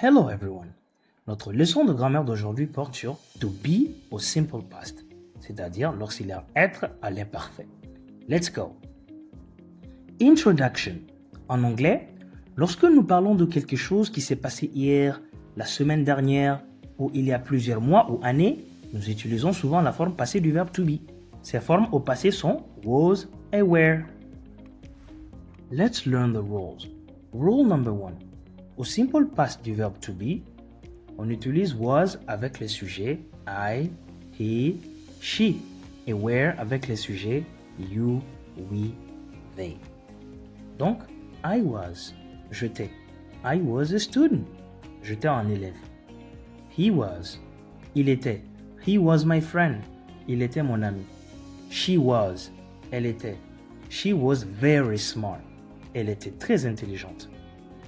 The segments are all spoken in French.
Hello everyone. Notre leçon de grammaire d'aujourd'hui porte sur to be au simple past, c'est-à-dire lorsqu'il y a être à l'imparfait. Let's go. Introduction. En anglais, lorsque nous parlons de quelque chose qui s'est passé hier, la semaine dernière ou il y a plusieurs mois ou années, nous utilisons souvent la forme passée du verbe to be. Ces formes au passé sont was et were. Let's learn the rules. Rule number 1. Au simple past du verbe to be, on utilise was avec les sujets I, he, she et were avec les sujets you, we, they. Donc, I was, j'étais. I was a student, j'étais un élève. He was, il était. He was my friend, il était mon ami. She was, elle était. She was very smart, elle était très intelligente.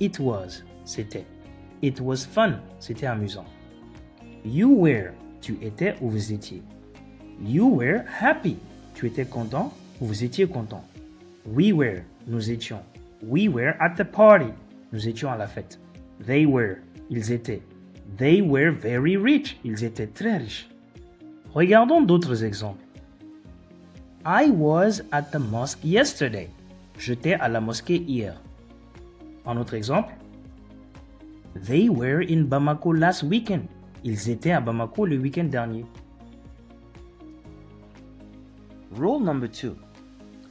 It was, c'était. It was fun, c'était amusant. You were, tu étais ou vous étiez. You were happy, tu étais content ou vous étiez content. We were, nous étions. We were at the party, nous étions à la fête. They were, ils étaient. They were very rich, ils étaient très riches. Regardons d'autres exemples. I was at the mosque yesterday. J'étais à la mosquée hier. Un autre exemple. They were in Bamako last weekend. Ils étaient à Bamako le week-end dernier. Rule number 2.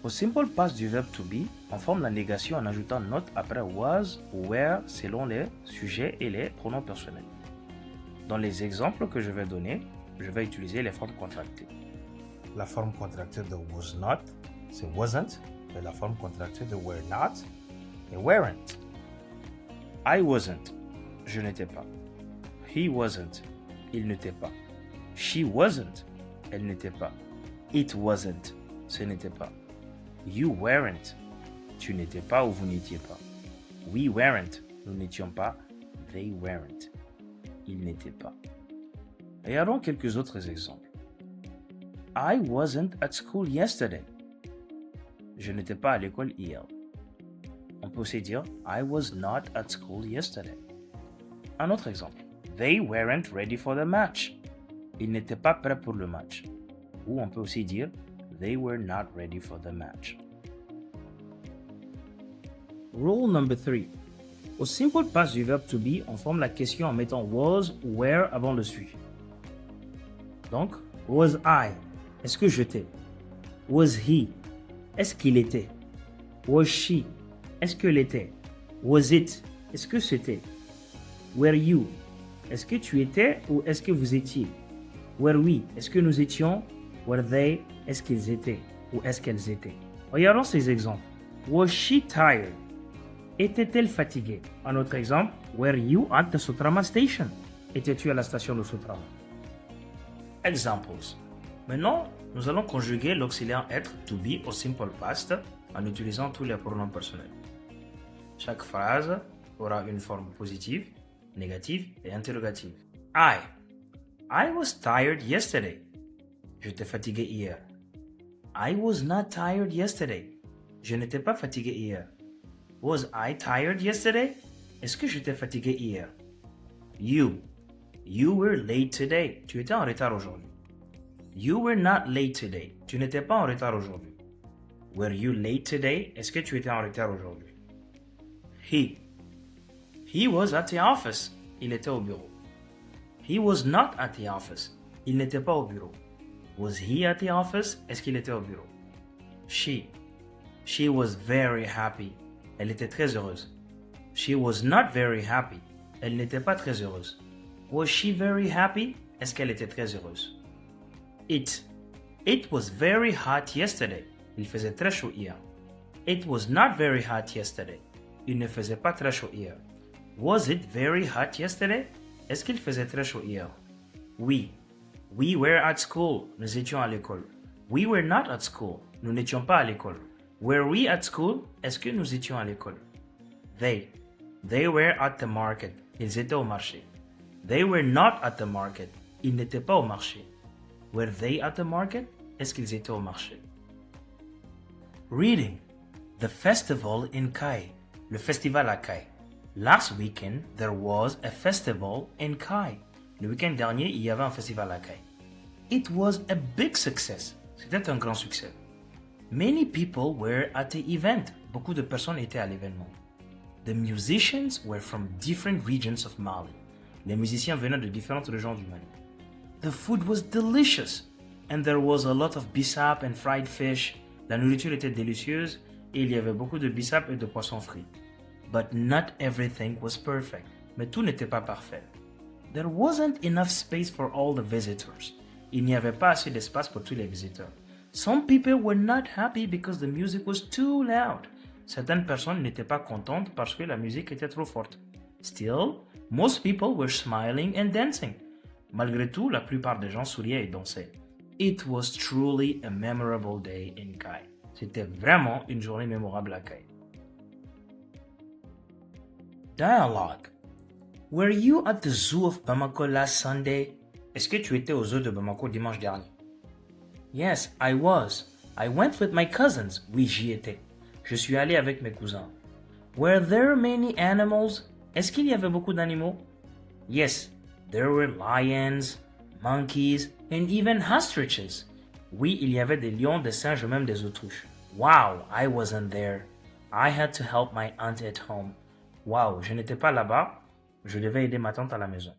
Au simple past du verbe to be, on forme la négation en ajoutant not après was ou were selon les sujets et les pronoms personnels. Dans les exemples que je vais donner, je vais utiliser les formes contractées. La forme contractée de was not, c'est wasn't, et la forme contractée de were not, et weren't. I wasn't, je n'étais pas. He wasn't, il n'était pas. She wasn't, elle n'était pas. It wasn't, ce n'était pas. You weren't, tu n'étais pas ou vous n'étiez pas. We weren't, nous n'étions pas. They weren't, ils n'étaient pas. Regardons quelques autres exemples. I wasn't at school yesterday. Je n'étais pas à l'école hier. On peut aussi dire I was not at school yesterday. Un autre exemple. They weren't ready for the match. Ils n'étaient pas prêts pour le match. Ou on peut aussi dire They were not ready for the match. Rule number 3. Au simple past du verbe to be, on forme la question en mettant was ou were avant le sujet. Donc, was I? Est-ce que j'étais? Was he? Est-ce qu'il était? Was she? Est-ce qu'elle était? Was it? Est-ce que c'était? Were you? Est-ce que tu étais ou est-ce que vous étiez? Were we? Est-ce que nous étions? Were they? Est-ce qu'ils étaient ou est-ce qu'elles étaient? Regardons ces exemples. Was she tired? Était-elle fatiguée? Un autre exemple. Were you at the Sotrama station? Étais-tu à la station de Sotrama? Examples. Maintenant, nous allons conjuguer l'auxiliaire être to be au simple past en utilisant tous les pronoms personnels. Chaque phrase aura une forme positive, négative et interrogative. I was tired yesterday. J'étais fatigué hier. I was not tired yesterday. Je n'étais pas fatigué hier. Was I tired yesterday? Est-ce que j'étais fatigué hier? You were late today. Tu étais en retard aujourd'hui. You were not late today. Tu n'étais pas en retard aujourd'hui. Were you late today? Est-ce que tu étais en retard aujourd'hui? He was at the office. Il était au bureau. He was not at the office. Il n'était pas au bureau. Was he at the office? Est-ce qu'il était au bureau? She was very happy. Elle était très heureuse. She was not very happy. Elle n'était pas très heureuse. Was she very happy? Est-ce qu'elle était très heureuse? It was very hot yesterday. Il faisait très chaud hier. It was not very hot yesterday. Il ne faisait pas très chaud hier. Was it very hot yesterday? Est-ce qu'il faisait très chaud hier? We were at school. Nous étions à l'école. We were not at school. Nous n'étions pas à l'école. Were we at school? Est-ce que nous étions à l'école? They were at the market. Ils étaient au marché. They were not at the market. Ils n'étaient pas au marché. Were they at the market? Est-ce qu'ils étaient au marché? Reading. The festival in Kai. Le festival à Kai. Last weekend, there was a festival in Kai. Le week-end dernier, il y avait un festival à Kai. It was a big success. C'était un grand succès. Many people were at the event. Beaucoup de personnes étaient à l'événement. The musicians were from different regions of Mali. Les musiciens venaient de différentes régions du Mali. The food was delicious and there was a lot of bissap and fried fish. La nourriture était délicieuse et il y avait beaucoup de bissap et de poissons frits. But not everything was perfect. Mais tout n'était pas parfait. There wasn't enough space for all the visitors. Il n'y avait pas assez d'espace pour tous les visiteurs. Some people were not happy because the music was too loud. Certaines personnes n'étaient pas contentes parce que la musique était trop forte. Still, most people were smiling and dancing. Malgré tout, la plupart des gens souriaient et dansaient. It was truly a memorable day in Kai. C'était vraiment une journée mémorable à Kai. Dialogue. Were you at the zoo of Bamako last Sunday? Est-ce que tu étais au zoo de Bamako dimanche dernier? Yes, I was. I went with my cousins. Oui, j'y étais. Je suis allé avec mes cousins. Were there many animals? Est-ce qu'il y avait beaucoup d'animaux? Yes, there were lions, monkeys, and even ostriches. Oui, il y avait des lions, des singes et même des autruches. Wow, I wasn't there. I had to help my aunt at home. Wow, je n'étais pas là-bas. Je devais aider ma tante à la maison.